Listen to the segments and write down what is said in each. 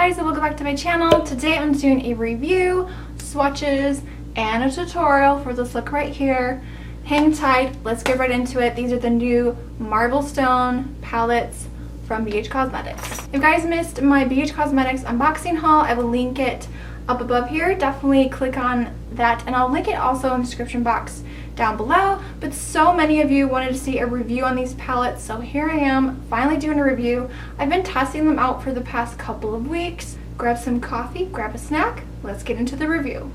guys, and welcome back to my channel. Today I'm doing a review, swatches, and a tutorial for this look right here. Hang tight, let's get right into it. These are the new Marble Stone palettes from BH Cosmetics. If you guys missed my BH Cosmetics unboxing haul, I will link it up above here. Definitely click on that, and I'll link it also in the description box down below. But so many of you wanted to see a review on these palettes, so here I am finally doing a review. I've been testing them out for the past couple of weeks. Grab some coffee, grab a snack, let's get into the review.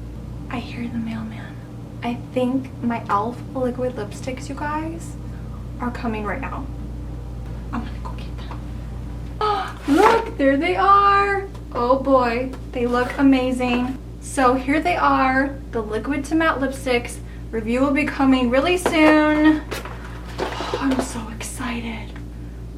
I hear the mailman. I think my e.l.f. liquid lipsticks, you guys, are coming right now. I'm gonna go get them. Oh, look, there they are. Oh boy, they look amazing. So here they are, the liquid to matte lipsticks. Review will be coming really soon. Oh, I'm so excited.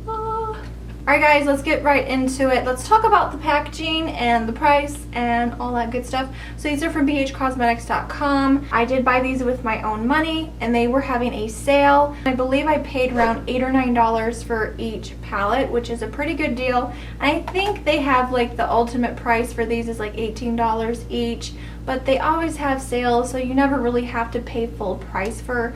Alright guys, let's get right into it. Let's talk about the packaging and the price and all that good stuff. So these are from bhcosmetics.com. I did buy these with my own money and they were having a sale. I believe I paid around $8 or $9 for each palette, which is a pretty good deal. And I think they have like the ultimate price for these is like $18 each, but they always have sales, so you never really have to pay full price for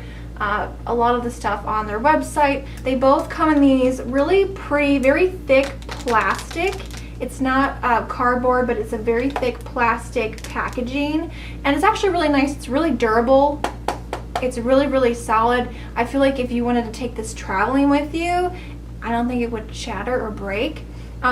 a lot of the stuff on their website. They both come in these really pretty, very thick plastic. It's not cardboard, but it's a very thick plastic packaging, and it's actually really nice. It's really durable. It's really solid. I feel like if you wanted to take this traveling with you, I don't think it would shatter or break.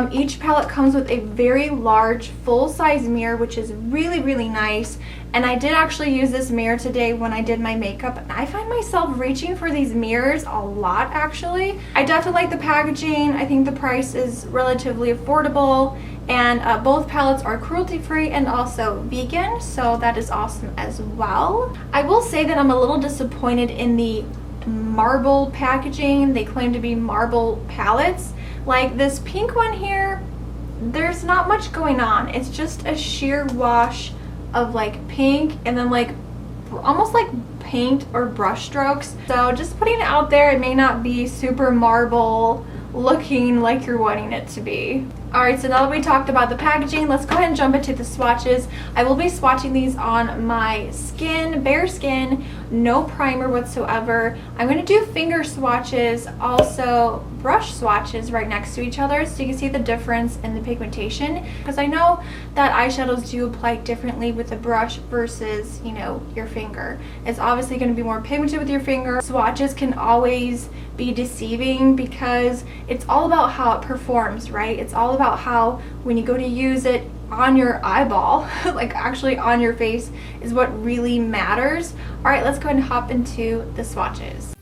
Each palette comes with a very large full-size mirror, which is really nice. And I did actually use this mirror today when I did my makeup, and I find myself reaching for these mirrors a lot actually. I definitely like the packaging. I think the price is relatively affordable, and both palettes are cruelty-free and also vegan, so that is awesome as well. I will say that I'm a little disappointed in the marble packaging. They claim to be marble palettes. Like this pink one here, there's not much going on. It's just a sheer wash of like pink and then like almost like paint or brush strokes. So just putting it out there, it may not be super marble looking like you're wanting it to be. Alright, so now that we talked about the packaging, let's go ahead and jump into the swatches. I will be swatching these on my skin, bare skin, no primer whatsoever. I'm going to do finger swatches, also brush swatches right next to each other so you can see the difference in the pigmentation, because I know that eyeshadows do apply differently with a brush versus, you know, your finger. It's obviously going to be more pigmented with your finger. Swatches can always be deceiving because it's all about how it performs, right? It's all about how when you go to use it on your eyeball, like actually on your face, is what really matters. All right, let's go ahead and hop into the swatches.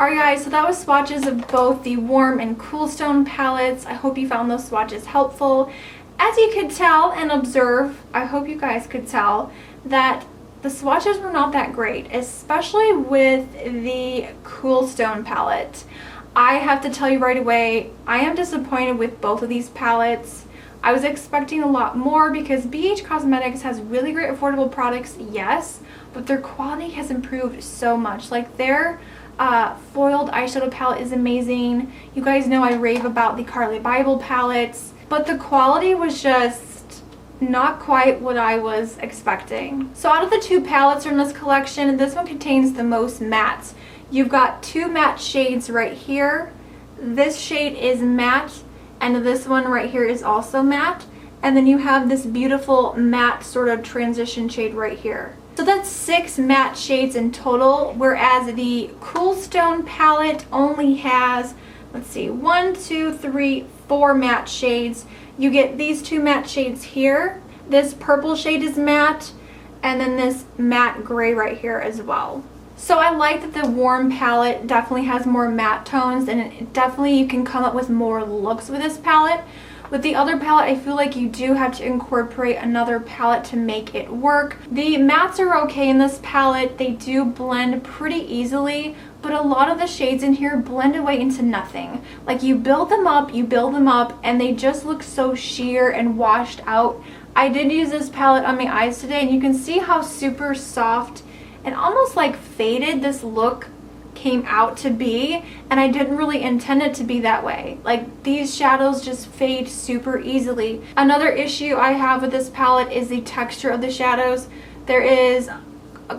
Alright guys, so that was swatches of both the warm and cool stone palettes. I hope you found those swatches helpful. As you could tell and observe, I hope you guys could tell that the swatches were not that great, especially with the cool stone palette. I have to tell you right away, I am disappointed with both of these palettes. I was expecting a lot more because BH Cosmetics has really great affordable products, yes, but their quality has improved so much. Like their foiled eyeshadow palette is amazing. You guys know I rave about the Carly Bible palettes, but the quality was just not quite what I was expecting. So out of the two palettes from this collection, this one contains the most mattes. You've got two matte shades right here. This shade is matte, and this one right here is also matte. And then you have this beautiful matte sort of transition shade right here. So that's 6 matte shades in total, whereas the Cool Stone palette only has, let's see, 1, 2, 3, 4 matte shades. You get these 2 matte shades here. This purple shade is matte, and then this matte gray right here as well. So I like that the warm palette definitely has more matte tones, and definitely you can come up with more looks with this palette. With the other palette, I feel like you do have to incorporate another palette to make it work. The mattes are okay in this palette. They do blend pretty easily, but a lot of the shades in here blend away into nothing. Like you build them up, and they just look so sheer and washed out. I did use this palette on my eyes today, and you can see how super soft and almost like faded this look came out to be, and I didn't really intend it to be that way. Like these shadows just fade super easily. Another issue I have with this palette is the texture of the shadows. There is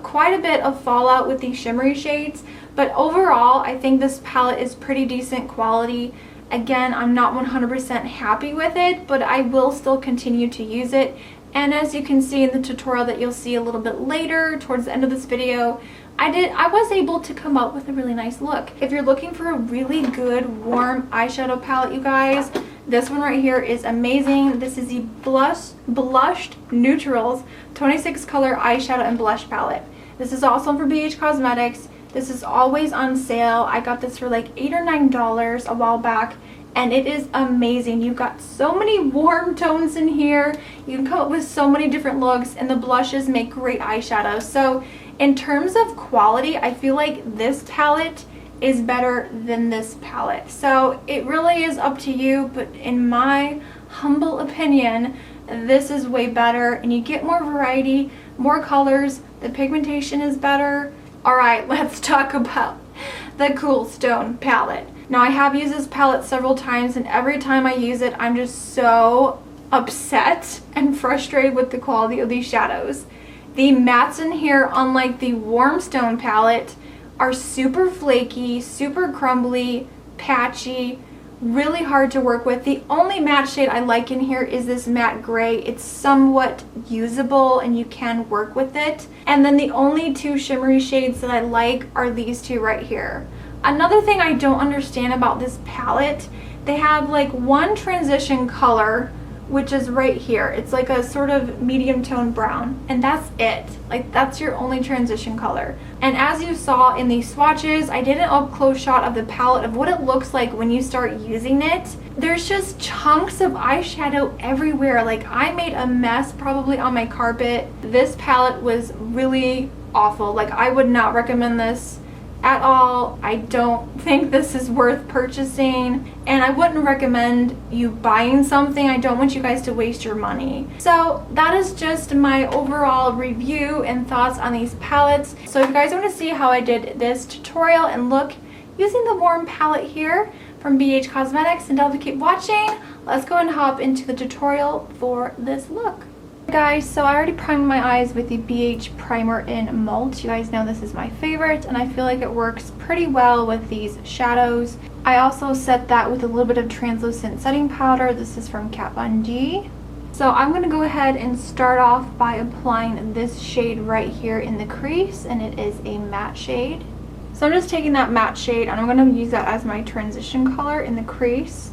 quite a bit of fallout with these shimmery shades, but overall I think this palette is pretty decent quality. Again, I'm not 100% happy with it, but I will still continue to use it. And as you can see in the tutorial that you'll see a little bit later towards the end of this video, I was able to come up with a really nice look. If you're looking for a really good warm eyeshadow palette, you guys, this one right here is amazing. This is the Blushed Neutrals 26 color eyeshadow and blush palette. This is also from BH Cosmetics. This is always on sale. I got this for like $8 or $9 a while back, and it is amazing. You've got so many warm tones in here. You can come up with so many different looks, and the blushes make great eyeshadows. So in terms of quality, I feel like this palette is better than this palette. So it really is up to you, but in my humble opinion, this is way better, and you get more variety, more colors, the pigmentation is better. Alright, let's talk about the Cool Stone palette. Now I have used this palette several times, and every time I use it, I'm just so upset and frustrated with the quality of these shadows. The mattes in here, unlike the Warm Stone palette, are super flaky, super crumbly, patchy, really hard to work with. The only matte shade I like in here is this matte gray. It's somewhat usable and you can work with it. And then the only 2 shimmery shades that I like are these 2 right here. Another thing I don't understand about this palette, they have like one transition color, which is right here. It's like a sort of medium tone brown, and that's it. Like that's your only transition color. And as you saw in these swatches, I did an up close shot of the palette of what it looks like when you start using it. There's just chunks of eyeshadow everywhere. Like I made a mess probably on my carpet. This palette was really awful. Like I would not recommend this at all. I don't think this is worth purchasing, and I wouldn't recommend you buying something. I don't want you guys to waste your money. So that is just my overall review and thoughts on these palettes. So if you guys want to see how I did this tutorial and look using the warm palette here from BH Cosmetics, and to keep watching, let's go and hop into the tutorial for this look. Guys, so I already primed my eyes with the BH primer in Malt. You guys know this is my favorite, and I feel like it works pretty well with these shadows. I also set that with a little bit of translucent setting powder. This is from Kat Von D. So I'm going to go ahead and start off by applying this shade right here in the crease, and it is a matte shade. So I'm just taking that matte shade and I'm going to use that as my transition color in the crease.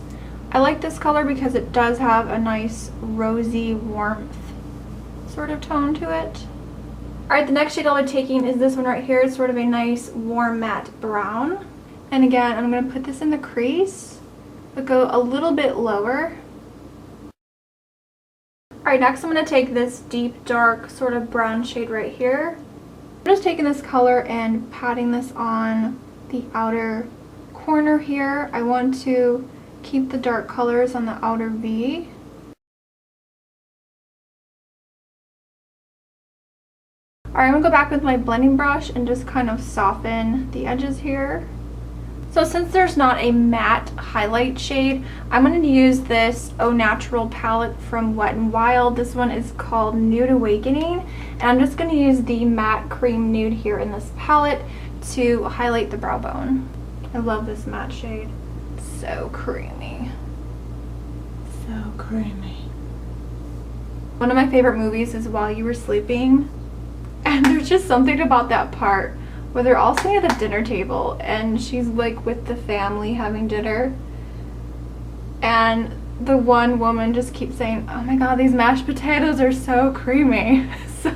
I like this color because it does have a nice rosy warmth sort of tone to it. Alright, the next shade I'll be taking is this one right here. It's sort of a nice warm matte brown. And again, I'm going to put this in the crease, but go a little bit lower. Alright, next I'm going to take this deep, dark, sort of brown shade right here. I'm just taking this color and patting this on the outer corner here. I want to keep the dark colors on the outer V. Alright, I'm going to go back with my blending brush and just kind of soften the edges here. So since there's not a matte highlight shade, I'm going to use this Au Natural palette from Wet n Wild. This one is called Nude Awakening. And I'm just going to use the matte cream nude here in this palette to highlight the brow bone. I love this matte shade. So creamy. So creamy. One of my favorite movies is While You Were Sleeping. And there's just something about that part where they're all sitting at the dinner table and she's like with the family having dinner, and the one woman just keeps saying, oh my god, these mashed potatoes are so creamy. So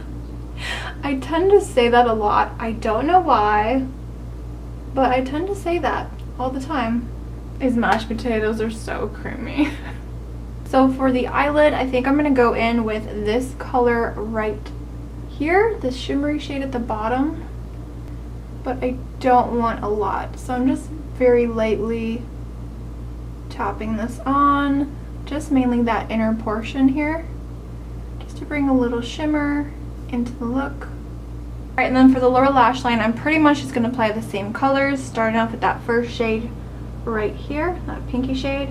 I tend to say that a lot. I don't know why, but I tend to say that all the time. These mashed potatoes are so creamy. So for the eyelid, I think I'm going to go in with this color right here, this shimmery shade at the bottom. But I don't want a lot, so I'm just very lightly tapping this on, just mainly that inner portion here, just to bring a little shimmer into the look. Alright, and then for the lower lash line, I'm pretty much just going to apply the same colors, starting off with that first shade right here, that pinky shade.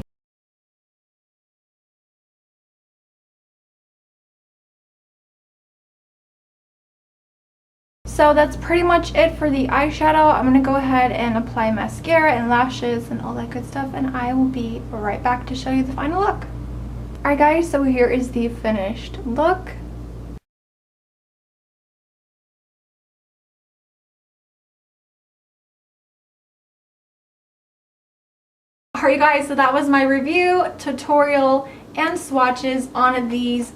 So that's pretty much it for the eyeshadow. I'm going to go ahead and apply mascara and lashes and all that good stuff, and I will be right back to show you the final look. Alright guys, so here is the finished look. Alright guys, so that was my review, tutorial, and swatches on these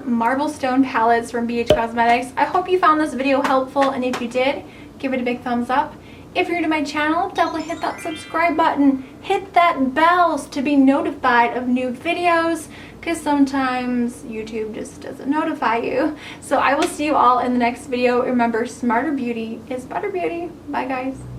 marble stone palettes from BH Cosmetics. I hope you found this video helpful, and if you did, give it a big thumbs up. If you're new to my channel, definitely hit that subscribe button, hit that bell to be notified of new videos, because sometimes YouTube just doesn't notify you. So I will see you all in the next video. Remember, smarter beauty is better beauty. Bye guys.